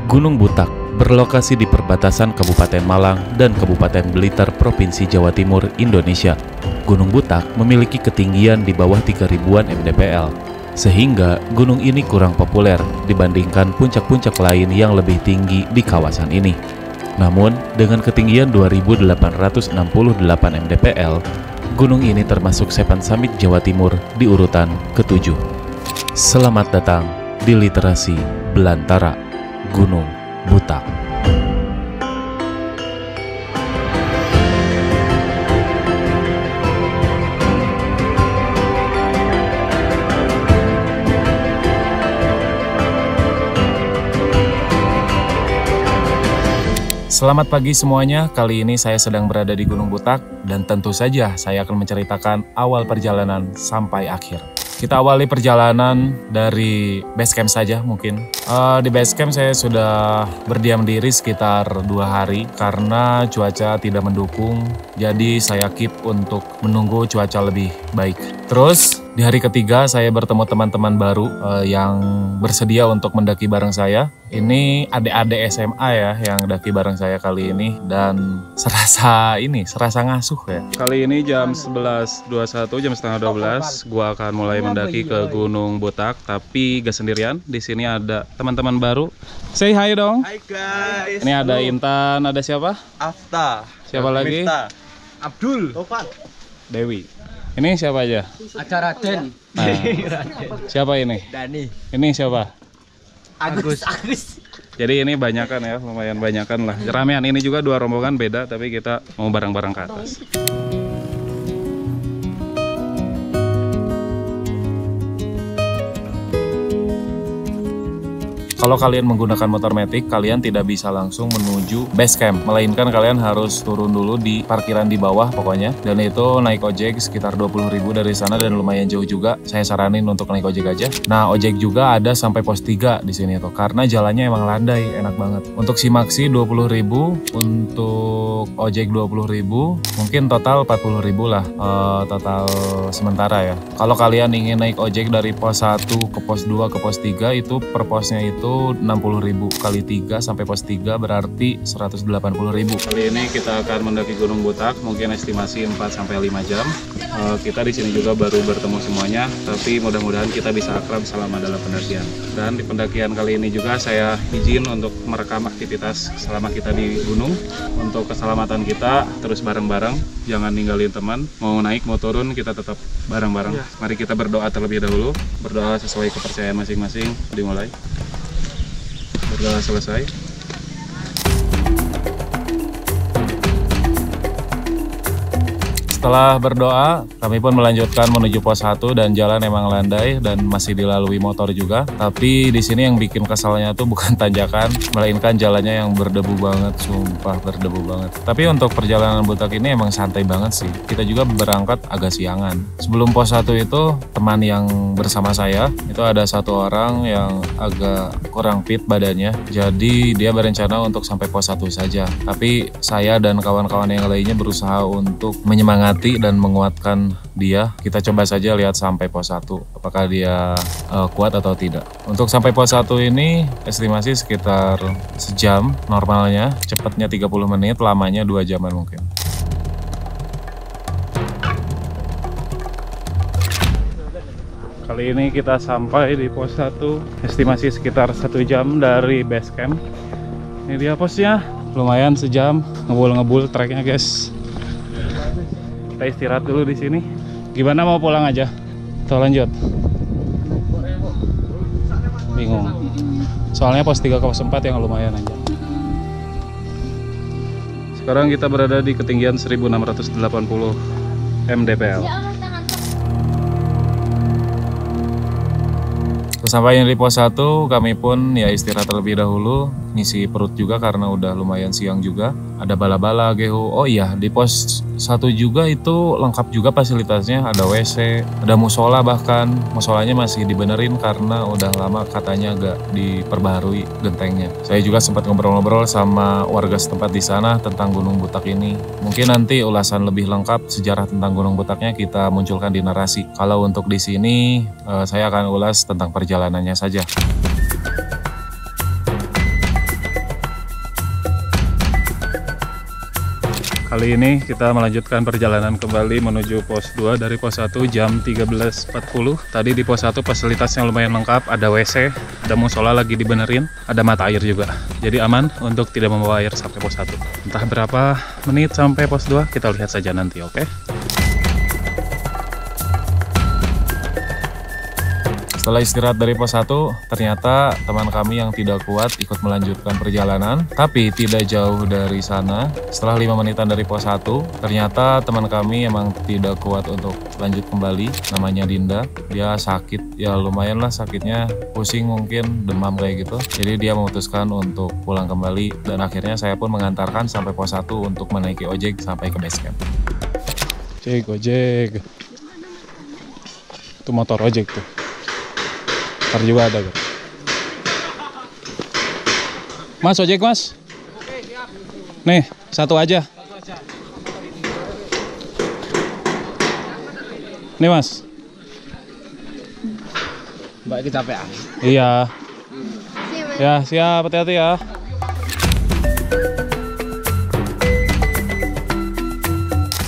Gunung Butak berlokasi di perbatasan Kabupaten Malang dan Kabupaten Blitar, Provinsi Jawa Timur, Indonesia. Gunung Butak memiliki ketinggian di bawah 3000-an mdpl, sehingga gunung ini kurang populer dibandingkan puncak-puncak lain yang lebih tinggi di kawasan ini. Namun, dengan ketinggian 2868 mdpl, gunung ini termasuk Sepan Summit Jawa Timur di urutan ke-7. Selamat datang di Literasi Belantara Gunung Butak. Selamat pagi semuanya, kali ini saya sedang berada di Gunung Butak dan tentu saja saya akan menceritakan awal perjalanan sampai akhir. Kita awali perjalanan dari base camp saja mungkin. Di base camp saya sudah berdiam diri sekitar 2 hari karena cuaca tidak mendukung. Jadi saya keep untuk menunggu cuaca lebih baik. Terus di hari ketiga saya bertemu teman-teman baru yang bersedia untuk mendaki bareng saya. Ini adik-adik SMA ya yang daki bareng saya kali ini dan serasa ngasuh ya. Kali ini jam 11.21, jam setengah 12, gua akan mulai mendaki ke Gunung Butak, tapi gak sendirian. Di sini ada teman-teman baru. Say hi dong. Hai guys. Ini ada Intan, ada siapa? Afta. Siapa lagi? Mifta. Abdul. Topan. Dewi. Ini siapa aja? Acara Den. Nah, siapa ini? Dani. Ini siapa? Agus. Jadi ini banyakan ya, lumayan banyakan lah. Ramean ini juga 2 rombongan beda, tapi kita mau bareng-bareng ke atas. Kalau kalian menggunakan motor matic, kalian tidak bisa langsung menuju base camp, melainkan kalian harus turun dulu di parkiran di bawah pokoknya. Dan itu naik ojek sekitar 20.000 dari sana dan lumayan jauh juga. Saya saranin untuk naik ojek aja. Nah, ojek juga ada sampai pos 3 di sini tuh, karena jalannya emang landai, enak banget. Untuk Simaksi 20.000, untuk ojek 20.000, mungkin total 40.000 lah total sementara ya. Kalau kalian ingin naik ojek dari pos 1 ke pos 2 ke pos 3, itu per posnya itu 60.000 kali 3 sampai pos 3 berarti 180.000. Kali ini kita akan mendaki Gunung Butak, mungkin estimasi 4 sampai 5 jam. Kita di sini juga baru bertemu semuanya, tapi mudah-mudahan kita bisa akrab selama dalam pendakian. Dan di pendakian kali ini juga saya izin untuk merekam aktivitas selama kita di gunung. Untuk keselamatan kita terus bareng-bareng, jangan ninggalin teman. Mau naik mau turun kita tetap bareng-bareng. Mari kita berdoa terlebih dahulu, berdoa sesuai kepercayaan masing-masing. Dimulai. Berdoa selesai. Setelah berdoa, kami pun melanjutkan menuju pos 1 dan jalan emang landai dan masih dilalui motor juga. Tapi di sini yang bikin kesalnya tuh bukan tanjakan, melainkan jalannya yang berdebu banget, sumpah berdebu banget. Tapi untuk perjalanan Butak ini emang santai banget sih. Kita juga berangkat agak siangan. Sebelum pos 1 itu, teman yang bersama saya, itu ada 1 orang yang agak kurang fit badannya. Jadi dia berencana untuk sampai pos 1 saja. Tapi saya dan kawan-kawan yang lainnya berusaha untuk menyemangati dan menguatkan dia. Kita coba saja lihat sampai pos 1 apakah dia kuat atau tidak. Untuk sampai pos 1 ini estimasi sekitar sejam normalnya, cepatnya 30 menit, lamanya 2 jaman mungkin. Kali ini kita sampai di pos 1, estimasi sekitar 1 jam dari base camp. Ini dia posnya, lumayan sejam ngebul-ngebul treknya guys. Kita istirahat dulu di sini. Gimana, mau pulang aja atau lanjut? Bingung. Soalnya pos 3 ke pos 4 yang lumayan aja. Sekarang kita berada di ketinggian 1680 mdpl. Sesampainya di pos 1, kami pun ya istirahat terlebih dahulu, ngisi perut juga karena udah lumayan siang juga. Ada bala-bala, gehu. Oh iya, di pos 1 juga itu lengkap juga fasilitasnya. Ada WC, ada musola, bahkan musolanya masih dibenerin karena udah lama katanya agak diperbaharui gentengnya. Saya juga sempat ngobrol-ngobrol sama warga setempat di sana tentang Gunung Butak ini. Mungkin nanti ulasan lebih lengkap sejarah tentang Gunung Butaknya kita munculkan di narasi. Kalau untuk di sini saya akan ulas tentang perjalanannya saja. Kali ini kita melanjutkan perjalanan kembali menuju pos 2 dari pos 1 jam 13.40. Tadi di pos 1 fasilitasnya lumayan lengkap, ada WC, ada musola lagi dibenerin, ada mata air juga. Jadi aman untuk tidak membawa air sampai pos 1. Entah berapa menit sampai pos 2, kita lihat saja nanti, oke? Setelah istirahat dari pos 1, ternyata teman kami yang tidak kuat ikut melanjutkan perjalanan. Tapi tidak jauh dari sana, setelah 5 menitan dari pos 1, ternyata teman kami emang tidak kuat untuk lanjut kembali. Namanya Dinda, dia sakit, ya lumayan lah sakitnya, pusing mungkin, demam kayak gitu. Jadi dia memutuskan untuk pulang kembali, dan akhirnya saya pun mengantarkan sampai pos 1 untuk menaiki ojek sampai ke base camp. Ojek. Itu motor ojek tuh. Ntar juga ada kan? Mas, ojek mas? Nih, satu aja. Nih mas. Mbak kecapean. Iya. Ya, siap, hati-hati ya.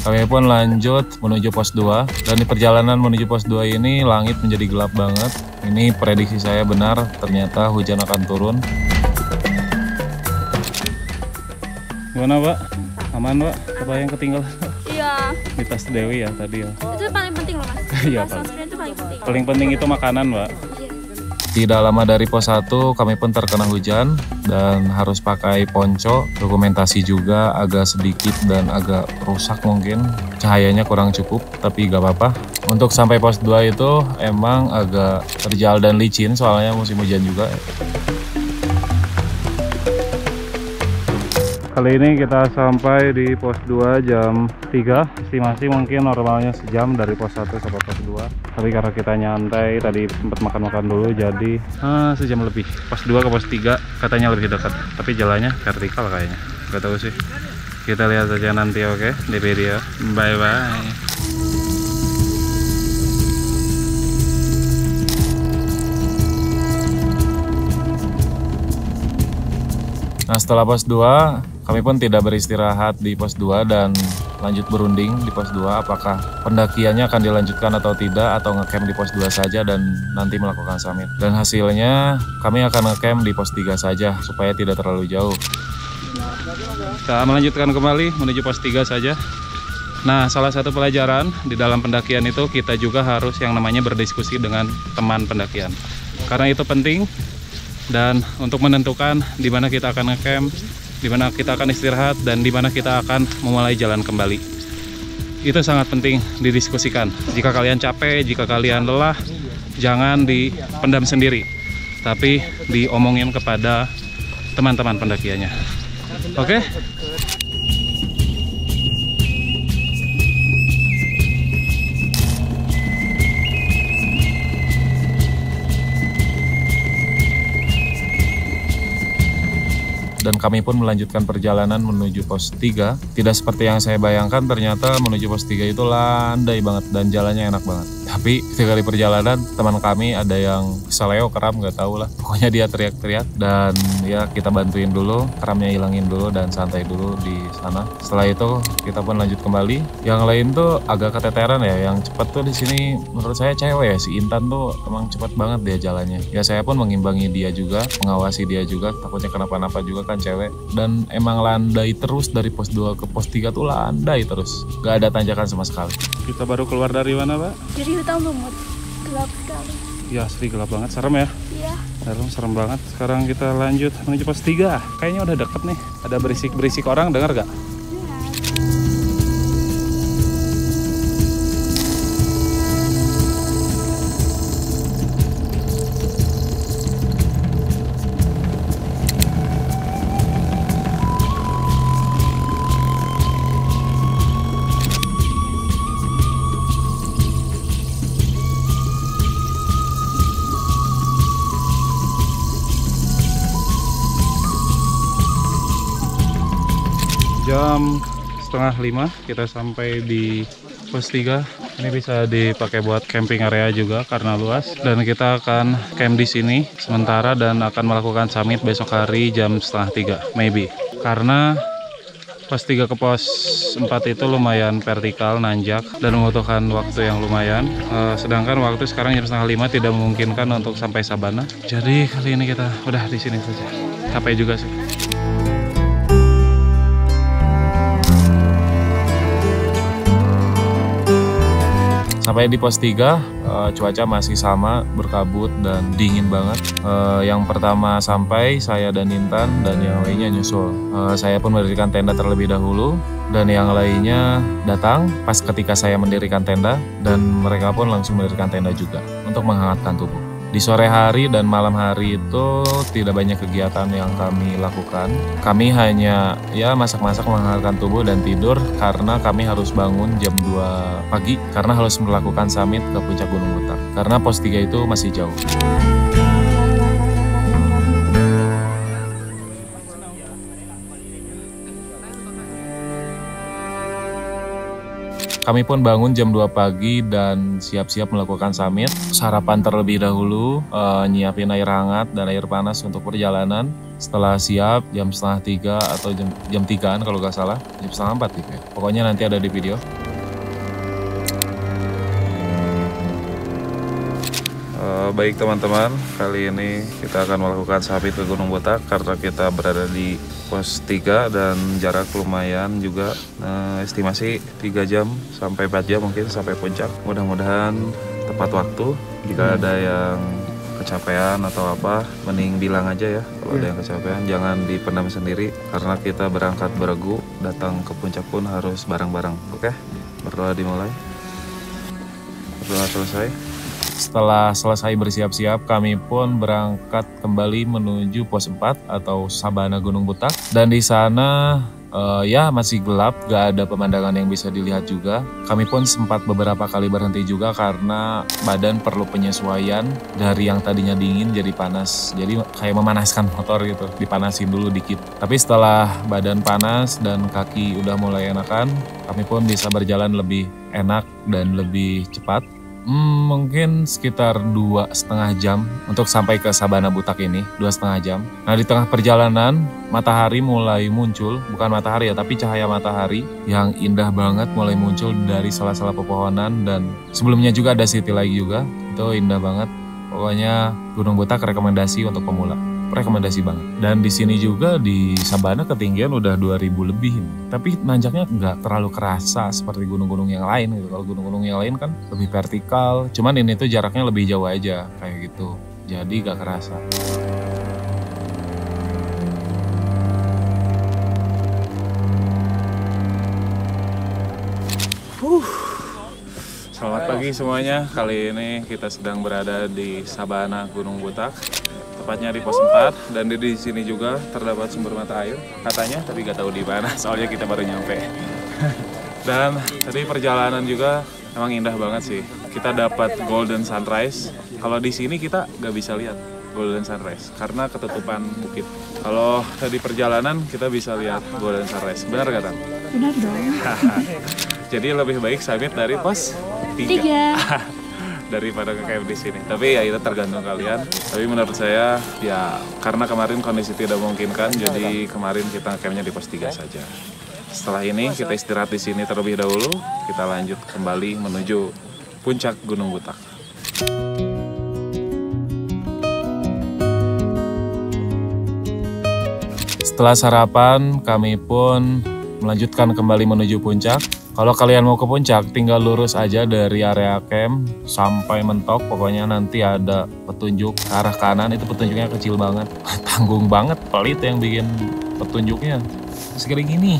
Kami pun lanjut menuju pos 2, dan di perjalanan menuju pos 2 ini langit menjadi gelap banget. Ini prediksi saya benar, ternyata hujan akan turun. Gimana Pak? Aman Pak? Apa yang ketinggalan? Iya. Di tas Dewi ya tadi ya? Itu paling penting loh mas. Iya Tas Pak. sunscreen itu paling penting. Paling penting itu makanan Pak. Tidak lama dari pos 1 kami pun terkena hujan dan harus pakai ponco. Dokumentasi juga agak sedikit dan agak rusak mungkin. Cahayanya kurang cukup, tapi gak apa-apa. Untuk sampai pos 2 itu emang agak terjal dan licin soalnya musim hujan juga. Kali ini kita sampai di pos 2 jam 3. Estimasi mungkin normalnya sejam dari pos 1 sampai pos 2. Tapi karena kita nyantai, tadi sempat makan-makan dulu, jadi sejam lebih. Pos 2 ke pos 3 katanya lebih dekat. Tapi jalannya vertikal kayaknya. Gak tahu sih. Kita lihat saja nanti, oke? Di video. Bye-bye. Nah, setelah pos 2, kami pun tidak beristirahat di pos 2 dan lanjut berunding di pos 2 apakah pendakiannya akan dilanjutkan atau tidak, atau ngecamp di pos 2 saja dan nanti melakukan summit. Dan hasilnya kami akan ngecamp di pos 3 saja supaya tidak terlalu jauh. Kita melanjutkan kembali menuju pos 3 saja. Nah, salah satu pelajaran di dalam pendakian itu kita juga harus yang namanya berdiskusi dengan teman pendakian. Karena itu penting. Dan untuk menentukan di mana kita akan ngecamp, di mana kita akan istirahat, dan di mana kita akan memulai jalan kembali. Itu sangat penting didiskusikan. Jika kalian capek, jika kalian lelah, jangan dipendam sendiri, tapi diomongin kepada teman-teman pendakiannya. Oke? Dan kami pun melanjutkan perjalanan menuju pos 3. Tidak seperti yang saya bayangkan, ternyata menuju pos 3 itu landai banget dan jalannya enak banget. Tapi ketika di perjalanan, teman kami ada yang seleo keram, nggak tahu lah. Pokoknya dia teriak-teriak dan ya kita bantuin dulu, keramnya hilangin dulu dan santai dulu di sana. Setelah itu kita pun lanjut kembali. Yang lain tuh agak keteteran ya, yang cepat tuh di sini menurut saya cewek ya, si Intan tuh emang cepat banget dia jalannya. Ya saya pun mengimbangi dia juga, mengawasi dia juga, takutnya kenapa-napa juga kan cewek. Dan emang landai terus dari pos 2 ke pos 3 tuh landai terus, gak ada tanjakan sama sekali. Kita baru keluar dari mana Pak? Jadi hutan lumut. Gelap sekali. Ya asli gelap banget, serem ya? Iya. Serem banget. Sekarang kita lanjut menuju pos 3. Kayaknya udah deket nih. Ada berisik-berisik orang, dengar gak? Jam setengah 5 kita sampai di pos 3. Ini bisa dipakai buat camping area juga karena luas. Dan kita akan camp di sini sementara dan akan melakukan summit besok hari jam setengah 3, maybe. Karena Pos 3 ke pos 4 itu lumayan vertikal, nanjak, dan membutuhkan waktu yang lumayan. Sedangkan waktu sekarang jam setengah 5 tidak memungkinkan untuk sampai Sabana. Jadi kali ini kita udah di sini saja. Capek juga sih. Sampai di pos 3, cuaca masih sama, berkabut dan dingin banget. Yang pertama sampai, saya dan Intan, dan yang lainnya nyusul. Saya pun mendirikan tenda terlebih dahulu, dan yang lainnya datang pas ketika saya mendirikan tenda, dan mereka pun langsung mendirikan tenda juga untuk menghangatkan tubuh. Di sore hari dan malam hari itu tidak banyak kegiatan yang kami lakukan. Kami hanya masak-masak, menghangatkan tubuh dan tidur karena kami harus bangun jam 2 pagi karena harus melakukan summit ke puncak Gunung Butak. Karena pos 3 itu masih jauh. Kami pun bangun jam 2 pagi dan siap-siap melakukan summit. Sarapan terlebih dahulu, nyiapin air hangat dan air panas untuk perjalanan. Setelah siap, jam setengah 3 atau jam 3-an kalau nggak salah, jam setengah 4 gitu ya. Pokoknya nanti ada di video. Baik teman-teman, kali ini kita akan melakukan summit ke Gunung Butak karena kita berada di pos 3 dan jarak lumayan juga, estimasi 3 jam sampai 4 jam mungkin sampai puncak. Mudah-mudahan tepat waktu. Jika ada yang kecapean atau apa, mending bilang aja ya kalau ada yang kecapean, jangan dipendam sendiri karena kita berangkat beregu, datang ke puncak pun harus bareng-bareng. Oke, berdoa dimulai. Berdoa selesai. Setelah selesai bersiap-siap, kami pun berangkat kembali menuju pos 4 atau Sabana Gunung Butak. Dan di sana masih gelap, gak ada pemandangan yang bisa dilihat juga. Kami pun sempat beberapa kali berhenti juga karena badan perlu penyesuaian dari yang tadinya dingin jadi panas. Jadi kayak memanaskan motor gitu, dipanasin dulu dikit. Tapi setelah badan panas dan kaki udah mulai enakan, kami pun bisa berjalan lebih enak dan lebih cepat. Mungkin sekitar 2,5 jam untuk sampai ke Sabana Butak ini, 2,5 jam. Nah, di tengah perjalanan matahari mulai muncul, bukan matahari ya, tapi cahaya matahari yang indah banget mulai muncul dari sela-sela pepohonan. Dan sebelumnya juga ada city light juga, itu indah banget. Pokoknya Gunung Butak rekomendasi untuk pemula, rekomendasi banget. Dan di sini juga di Sabana ketinggian udah 2000 lebih. Tapi nanjaknya nggak terlalu kerasa seperti gunung-gunung yang lain gitu. Kalau gunung-gunung yang lain kan lebih vertikal. Cuman ini tuh jaraknya lebih jauh aja kayak gitu. Jadi nggak kerasa. Selamat pagi semuanya. Kali ini kita sedang berada di Sabana Gunung Butak, tepatnya di pos 4, dan di sini juga terdapat sumber mata air katanya, tapi nggak tahu di mana soalnya kita baru nyampe. Dan tadi perjalanan juga emang indah banget sih. Kita dapat golden sunrise. Kalau di sini kita nggak bisa lihat golden sunrise karena ketutupan bukit. Kalau tadi perjalanan kita bisa lihat golden sunrise. Benar nggak, Tan? Benar dong. Jadi lebih baik summit dari pos 3. Daripada ngecamp di sini. Tapi ya itu tergantung kalian. Tapi menurut saya ya karena kemarin kondisi tidak memungkinkan, jadi kemarin kita campnya di pos 3 saja. Setelah ini kita istirahat di sini terlebih dahulu. Kita lanjut kembali menuju puncak Gunung Butak. Setelah sarapan, kami pun melanjutkan kembali menuju puncak. Kalau kalian mau ke puncak, tinggal lurus aja dari area camp sampai mentok. Pokoknya nanti ada petunjuk ke arah kanan, itu petunjuknya kecil banget. Tanggung banget, pelit yang bikin petunjuknya. Segede gini.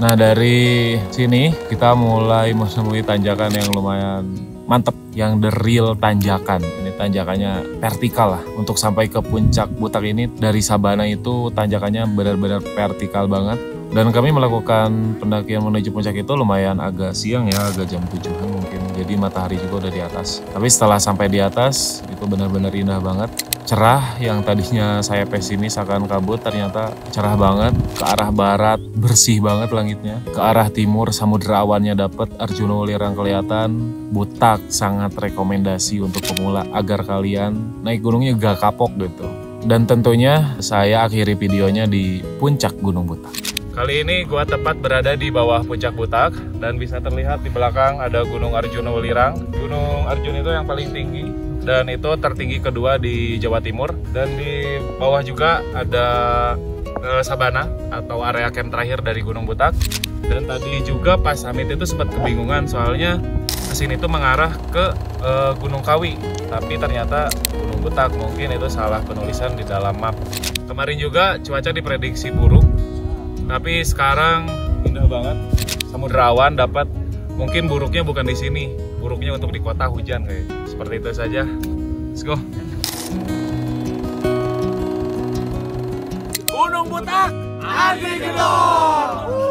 Nah, dari sini kita mulai menemui tanjakan yang lumayan mantep, yang the real tanjakan. Ini tanjakannya vertikal lah. Untuk sampai ke puncak Butak ini dari Sabana itu tanjakannya benar-benar vertikal banget. Dan kami melakukan pendakian menuju puncak itu lumayan agak siang ya, agak jam 7-an mungkin. Jadi matahari juga udah di atas. Tapi setelah sampai di atas, itu benar-benar indah banget. Cerah, yang tadinya saya pesimis akan kabut, ternyata cerah banget. Ke arah barat, bersih banget langitnya. Ke arah timur, samudera awannya dapet, Arjuna Welirang kelihatan. Butak sangat rekomendasi untuk pemula agar kalian naik gunungnya gak kapok gitu. Dan tentunya saya akhiri videonya di puncak Gunung Butak. Kali ini gua tepat berada di bawah puncak Butak dan bisa terlihat di belakang ada Gunung Arjuna Welirang. Gunung Arjuna itu yang paling tinggi dan itu tertinggi kedua di Jawa Timur. Dan di bawah juga ada Sabana atau area camp terakhir dari Gunung Butak. Dan tadi juga pas summit itu sempat kebingungan soalnya kesini tuh mengarah ke Gunung Kawi, tapi ternyata Gunung Butak. Mungkin itu salah penulisan di dalam map. Kemarin juga cuaca diprediksi buruk. Tapi sekarang indah banget, samudra awan dapat. Mungkin buruknya bukan di sini, buruknya untuk di kota hujan kayak. Seperti itu saja. Let's go. Gunung Butak, Adi Gedong.